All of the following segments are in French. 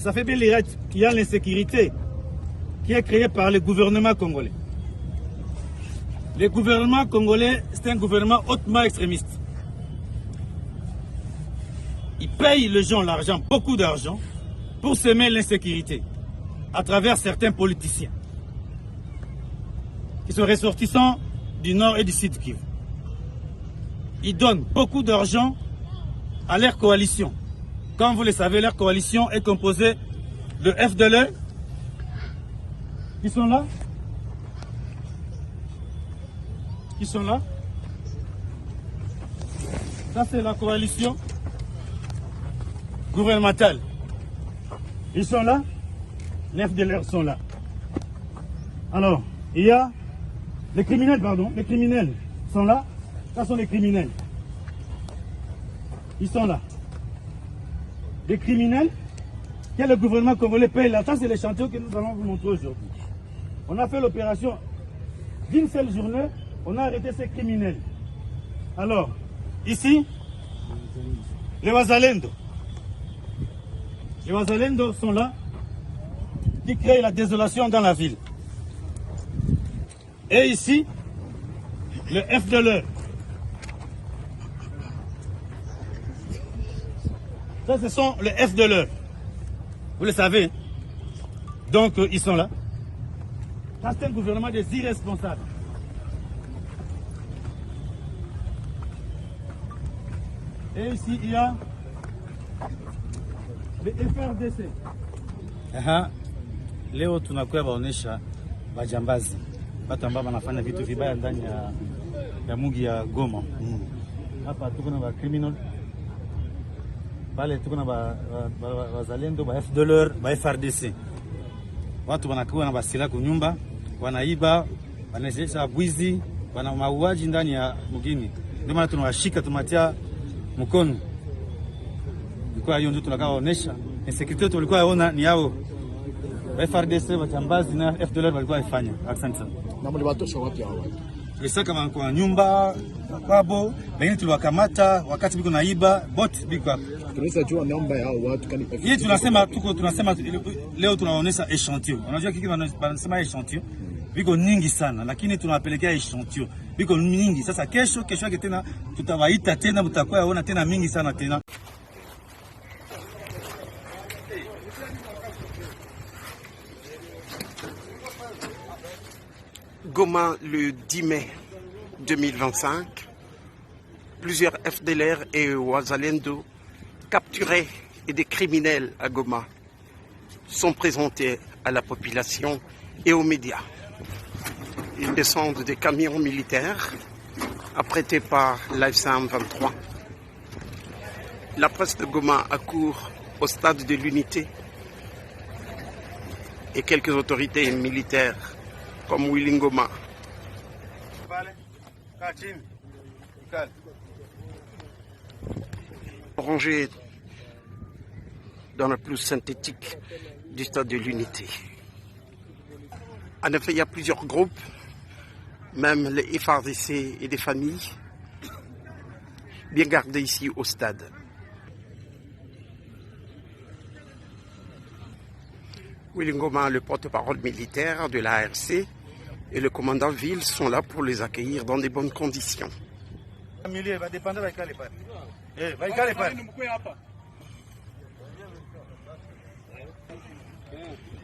ça fait bien lire qu'il y a l'insécurité qui est créée par le gouvernement congolais. Le gouvernement congolais, c'est un gouvernement hautement extrémiste. Il paye les gens l'argent, beaucoup d'argent, pour semer l'insécurité à travers certains politiciens qui sont ressortissants du Nord et du Sud Kivu. Ils donnent beaucoup d'argent à leur coalition. Comme vous le savez, leur coalition est composée de FDLR, qui sont là. Qui sont là. Ça, c'est la coalition gouvernementale. Ils sont là. Les FDLR sont là. Alors, il y a les criminels, pardon. Les criminels sont là. Ça sont les criminels. Ils sont là. Les criminels que le gouvernement congolais paye là. Ça, c'est les chantiers que nous allons vous montrer aujourd'hui. On a fait l'opération d'une seule journée. On a arrêté ces criminels. Alors, ici, les Wazalendo. Les Wazalendo sont là, qui créent la désolation dans la ville. Et ici, le FDLR. Ça, ce sont les FDLR. Vous le savez. Donc, ils sont là. Ça, c'est un gouvernement des irresponsables. Et ici, il y a le FRDC. Leo tunakuwa baonesha bajambazi watu ambao wanafanya vitu vibaya ndani ya mugi ya Goma. Hapa tuko na ba criminal, pale tuko na wazalendo, ba FDLR, ba FRDC. Watu wanakuwa na basila kwa nyumba, wanaiba, wanaendesha bwizi, wana mauaji ndani ya mugini. Ndio maana tunawashika, tumatia mkono. Kwa hiyo ndio tunakaonesha insécurité tulikuwa yaona ni yao. FRDC wajambazi na FDLR walikuwa ifanya. Asante sana. Na mliwatosha wapi hao watu? Tulisaka kwa nyumba kwabo, wengine tuliwakamata wakati biko naiba, bot biko hapo. Tunaweza jua namba ya hao watu kani Hii tunasema leo tunaonesha échantillon. Unajua kiki wanasema échantillon. Biko nyingi sana, lakini tunawapelekea échantillon. Biko nyingi. Sasa kesho yake tena tutawaita tena, mtakuwa yaona tena mingi sana tena. Goma, le 10 mai 2025, plusieurs FDLR et Wazalendo capturés et des criminels à Goma sont présentés à la population et aux médias. Ils descendent des camions militaires apprêtés par l'AFC 23. La presse de Goma accourt au stade de l'unité et quelques autorités militaires comme Willy Ngoma. Rangé dans la plus synthétique du stade de l'unité. En effet, il y a plusieurs groupes, même les FRDC et des familles, bien gardés ici au stade. Willy Ngoma, le porte-parole militaire de l'ARC, et le commandant Ville sont là pour les accueillir dans de bonnes conditions.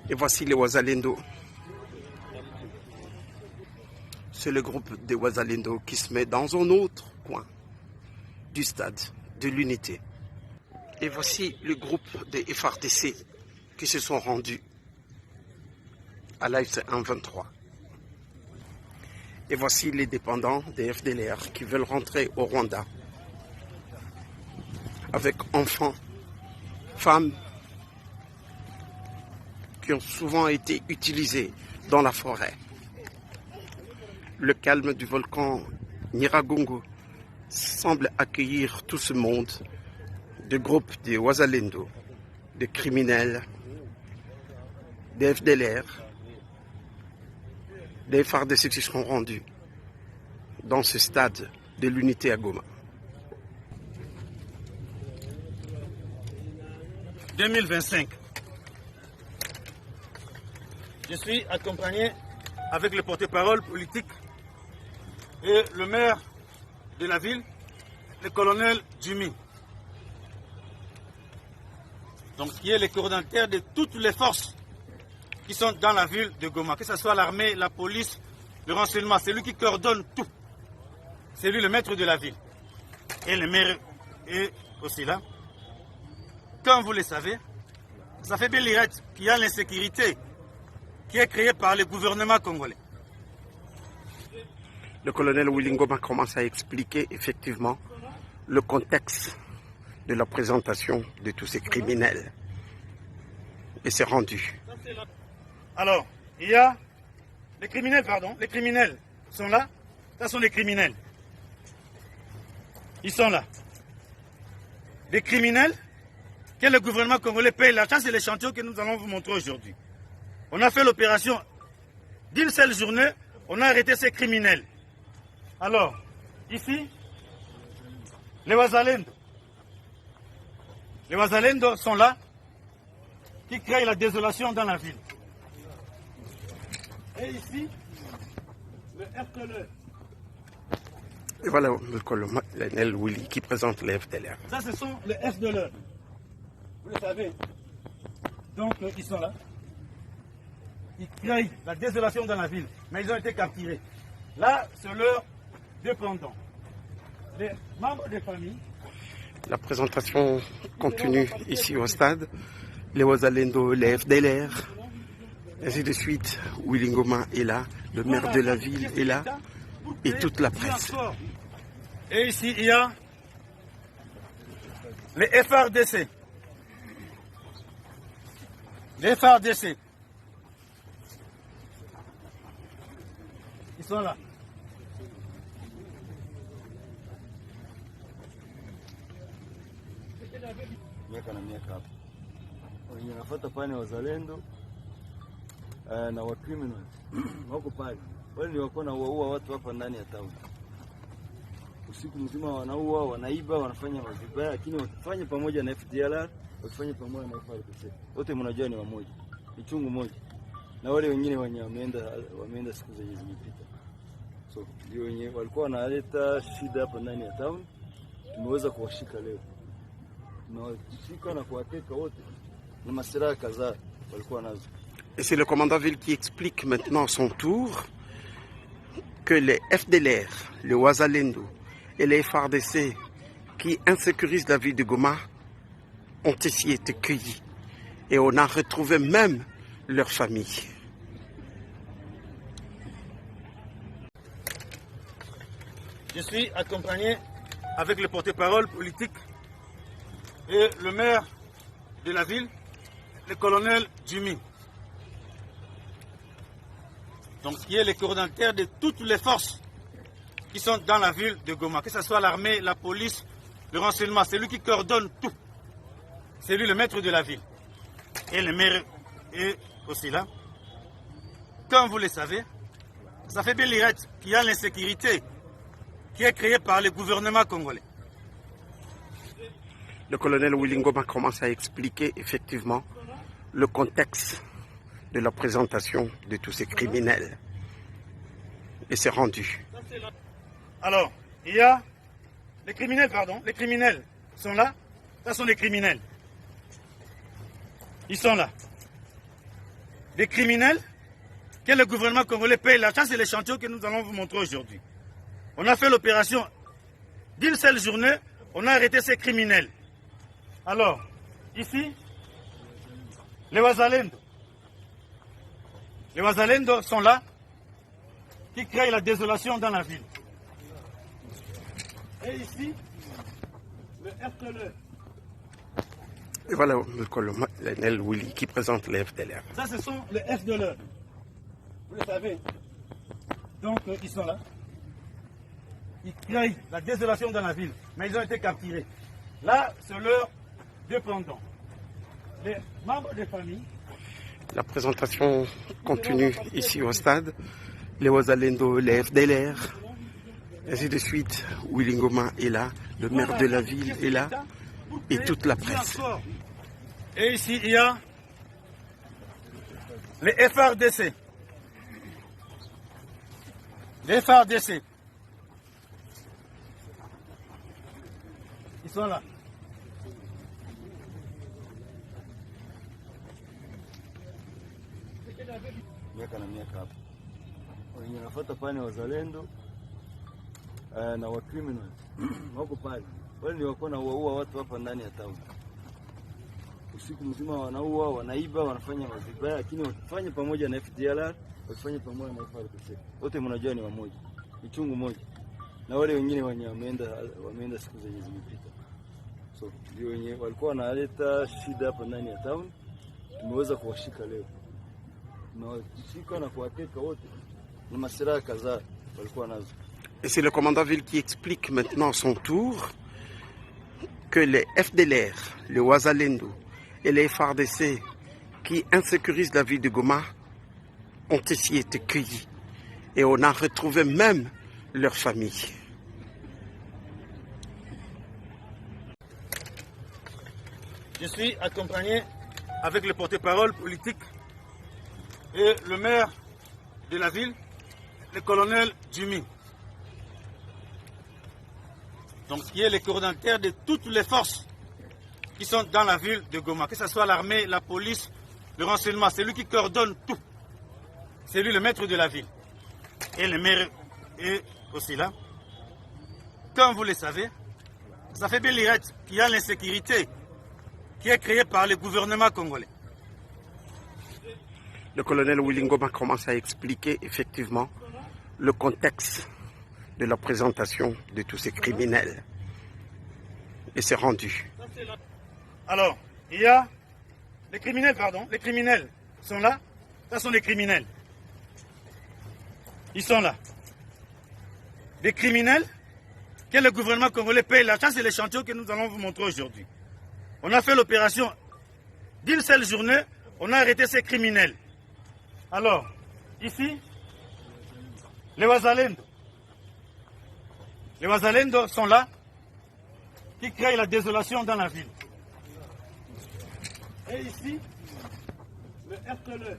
Et voici les Wazalendo. C'est le groupe des Wazalendo qui se met dans un autre coin du stade de l'unité. Et voici le groupe des FRDC qui se sont rendus à l'AFC 123. Et voici les dépendants des FDLR qui veulent rentrer au Rwanda avec enfants, femmes qui ont souvent été utilisés dans la forêt. Le calme du volcan Nyiragongo semble accueillir tout ce monde de groupes de Wazalendo, de criminels, des FDLR, des FARDC qui seront rendus dans ce stade de l'unité à Goma. 2025, Je suis accompagné avec le porte-parole politique et le maire de la ville, le colonel Jimmy. Donc, qui est le coordonnateur de toutes les forces qui sont dans la ville de Goma, que ce soit l'armée, la police, le renseignement. C'est lui qui coordonne tout. C'est lui le maître de la ville. Et le maire est aussi là. Comme vous le savez, ça fait bien l'irate qu'il y a l'insécurité qui est créée par le gouvernement congolais. Le colonel Willy Ngoma commence à expliquer effectivement le contexte de la présentation de tous ces criminels. Et c'est rendu. Alors, il y a les criminels, pardon, les criminels sont là. Ça sont les criminels. Ils sont là. Des criminels que le gouvernement congolais paye là. Ça, c'est l'échantillon que nous allons vous montrer aujourd'hui. On a fait l'opération d'une seule journée, on a arrêté ces criminels. Alors, ici, les Wazalendo. Les Wazalendo sont là, qui créent la désolation dans la ville. Et ici, le FDLR. Et voilà le colonel Willy qui présente les FDLR. Ça, ce sont les FDLR. Vous le savez. Donc, ils sont là. Ils créent la désolation dans la ville. Mais ils ont été capturés. Là, c'est leurs dépendants. Les membres des familles. La présentation continue ici au stade. Les Wazalendo, les FDLR, ainsi de suite. Willy Ngoma est là, le maire de la ville est là, et toute la presse. Et ici, il y a les FRDC. Les FRDC. Ils sont là. Miaka na miaka hapo wenye nafuata pale wazalendo na wa criminals wako pale. Wale ni wako na waua watu hapa ndani ya town. Usiku mzima wanaua, wanaiba, wanafanya vibaya, lakini wakifanya pamoja na FDLR, wakifanya pamoja na FARDC. Wote mnajua ni wamoja. Ni chungu moja. Na wale wengine wenye wameenda siku zenye zimepita. So, ndio wenye walikuwa wanaleta shida hapa ndani ya town. Tumeweza kuwashika leo. Et c'est le commandant ville qui explique maintenant à son tour que les FDLR, les Wazalendo et les FARDC qui insécurisent la ville de Goma ont ici été cueillis. Et on a retrouvé même leur famille. Je suis accompagné avec le porte-parole politique et le maire de la ville, le colonel Jimmy. Donc, qui est le coordonnateur de toutes les forces qui sont dans la ville de Goma, que ce soit l'armée, la police, le renseignement. C'est lui qui coordonne tout. C'est lui le maître de la ville. Et le maire est aussi là. Comme vous le savez, ça fait bien l'irate qu'il y a l'insécurité qui est créée par le gouvernement congolais. Le colonel Willy Ngoma commence à expliquer effectivement le contexte de la présentation de tous ces criminels. Et c'est rendu. Alors, il y a les criminels, pardon, les criminels sont là. Ça sont les criminels. Ils sont là. Des criminels que le gouvernement congolais paye là. Ça, c'est l'échantillon que nous allons vous montrer aujourd'hui. On a fait l'opération d'une seule journée, on a arrêté ces criminels. Alors, ici, les Wazalendo. Les Wazalendo sont là, qui créent la désolation dans la ville. Et ici, le FDLR. Et voilà le colonel Willy qui présente les FDLR. Ça, ce sont les FDLR. Vous le savez. Donc, ils sont là. Ils créent la désolation dans la ville. Mais ils ont été capturés. Là, c'est leur dépendants. Les membres des familles. La présentation continue ici au stade. Les Wazalendo, les FDLR, ainsi de suite. Willy Ngoma est là, le maire de la ville est là, et toute la presse. Et ici, il y a les FRDC. Les FRDC. Ils sont là. Miaka na miaka hapo. Wenye nafuata pale wazalendo na wa criminals wako pale. Wale ndio wako na waua watu hapa ndani ya town. Usiku mzima wanaua, wanaiba, wanafanya mazibaya, lakini wakifanya pamoja na FDLR, wakifanya pamoja na FARDC. Wote mnajua ni wamoja. Ni chungu moja. Na wale wengine wenye wameenda siku zenye zimepita. So, ndio wenye walikuwa wanaleta shida hapa ndani ya town. Tumeweza kuwashika leo. Tunawashika na kuwateka wote. Ni masiraha kadhaa walikuwa nazo. Et c'est le commandant Ville qui explique maintenant à son tour que les FDLR, le Wazalendo et les FARDC qui insécurisent la ville de Goma ont ici été cueillis. Et on a retrouvé même leur famille. Je suis accompagné avec le porte-parole politique et le maire de la ville, le colonel Jimmy. Donc, qui est le coordinateur de toutes les forces qui sont dans la ville de Goma, que ce soit l'armée, la police, le renseignement, c'est lui qui coordonne tout. C'est lui le maître de la ville. Et le maire est aussi là. Comme vous le savez, ça fait bien l'irette qu'il y a l'insécurité qui est créée par le gouvernement congolais. Le colonel Willingoma commence à expliquer effectivement le contexte de la présentation de tous ces criminels. Et c'est rendu. Alors, il y a les criminels, pardon, les criminels sont là. Ça sont les criminels. Ils sont là. Les criminels que le gouvernement congolais paye là. Ça, c'est l'échantillon que nous allons vous montrer aujourd'hui. On a fait l'opération d'une seule journée, on a arrêté ces criminels. Alors, ici, les Wazalendo. Les Wazalendo sont là, qui créent la désolation dans la ville. Et ici, le FDLR.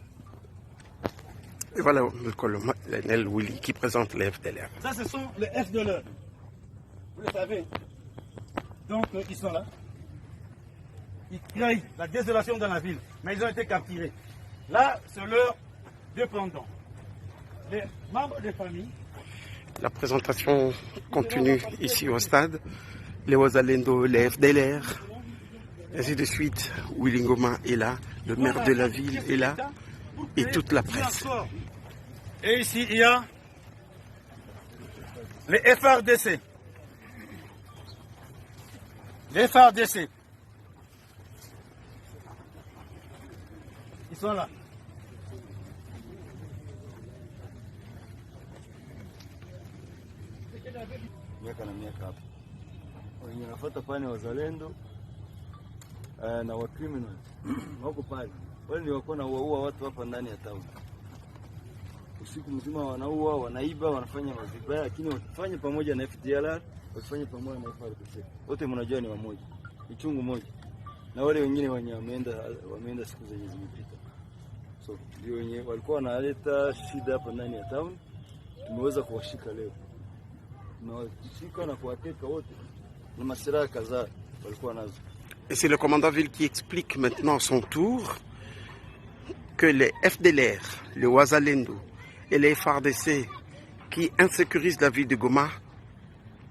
Et voilà le colonel Willy qui présente les FDLR. Ça, ce sont les FDLR. Vous le savez. Donc, ils sont là. Ils créent la désolation dans la ville. Mais ils ont été capturés. Là, c'est leur dépendant. Les membres des familles. La présentation continue ici au stade. Les Wazalendo, les FDLR, ainsi de suite. Willingoma est là, le maire de la ville est là, et toute la presse. Et ici, il y a les FRDC. Les FRDC. Ils sont là. Miaka na miaka hapo. Wenye nafuata pale wazalendo na wa criminals wako pale. Wale ndio wako na waua watu hapa ndani ya town. Usiku mzima wanaua, wanaiba, wanafanya mazibaya, lakini wakifanya pamoja na FDLR, wakifanya pamoja na FARDC. Wote mnajua ni wamoja. Ni chungu moja. Na wale wengine wenye wameenda siku zenye zimepita. So, ndio wenye walikuwa wanaleta shida hapa ndani ya town. Tumeweza kuwashika leo. Tunawashika na kuwateka wote. Ni masiraha kadhaa walikuwa nazo. Et c'est le commandant Ville qui explique maintenant à son tour que les FDLR, le Wazalendo et les FARDC qui insécurisent la ville de Goma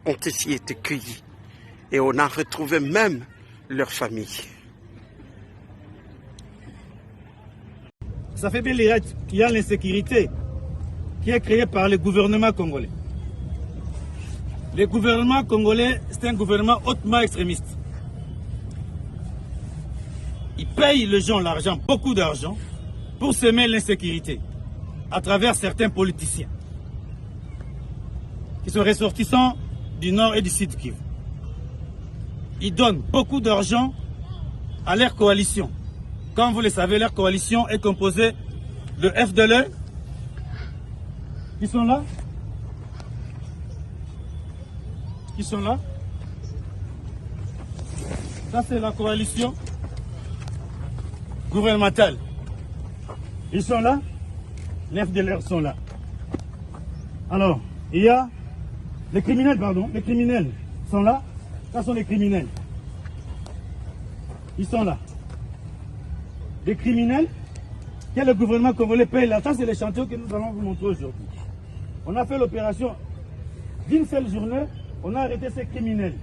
ont ici été cueillis. Et on a retrouvé même leur famille. Ça fait bien l'irette qu'il y a l'insécurité qui est créée par le gouvernement congolais. Le gouvernement congolais, c'est un gouvernement hautement extrémiste. Il paye les gens l'argent, beaucoup d'argent, pour semer l'insécurité à travers certains politiciens qui sont ressortissants du nord et du sud Kivu. Ils donnent beaucoup d'argent à leur coalition. Comme vous le savez, leur coalition est composée de FDLR qui sont là. Qui sont là. Ça, c'est la coalition gouvernementale. Ils sont là. Les FDLR sont là. Alors, il y a les criminels, pardon. Les criminels sont là. Ça sont les criminels. Ils sont là. Les criminels que le gouvernement congolais paye là. Ça, c'est les chantiers que nous allons vous montrer aujourd'hui. On a fait l'opération d'une seule journée. On a arrêté ces criminels.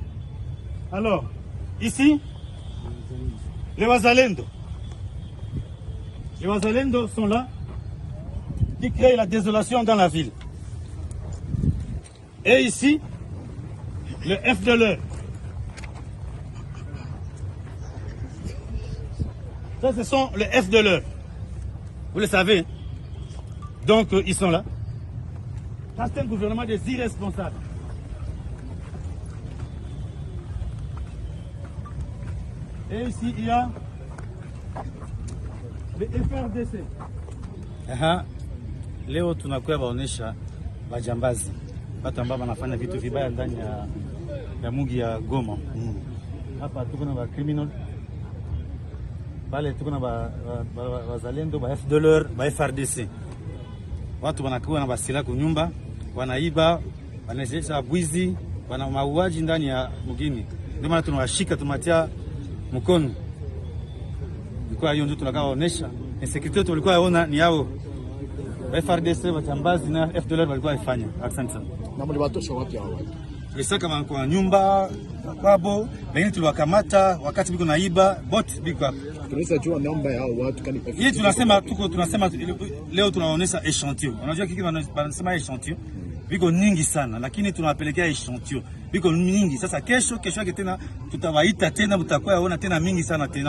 Alors, ici, les Wazalendo. Les Wazalendo sont là, qui créent la désolation dans la ville. Et ici, le FDLR. Ça, ce sont les FDLR. Vous le savez. Donc, ils sont là. Ça, c'est un gouvernement des irresponsables. Et ici, il y a le FRDC. Leo tunakuwa baonesha bajambazi, watu ambao wanafanya vitu vibaya ndani ya mugi ya Goma. Hapa tuko na ba criminal, pale tuko na wazalendo, ba FDLR, ba FRDC. Watu wanakuwa na basila kwa nyumba, wanaiba, wanaendesha bwizi, wana mauaji ndani ya mugini. Ndio maana tunawashika, tumatia mkono. Kwa hiyo ndio tunakaonesha insecurity tulikuwa yaona ni yao FRDC wajambazi na FDLR walikuwa ifanya. Asante sana. Na mliwatosha wapi hao watu? Tulisaka kwa nyumba kwabo, lakini tuliwakamata wakati biko naiba bot biko hapo. Tunaweza jua namba ya hao watu kani Hii tunasema leo tunaonesha échantillon. Unajua kiki wanasema échantillon. Biko nyingi sana, lakini tunawapelekea échantillon. Biko nyingi. Sasa kesho yake tena tutawaita tena, mtakuwa yaona tena mingi sana tena.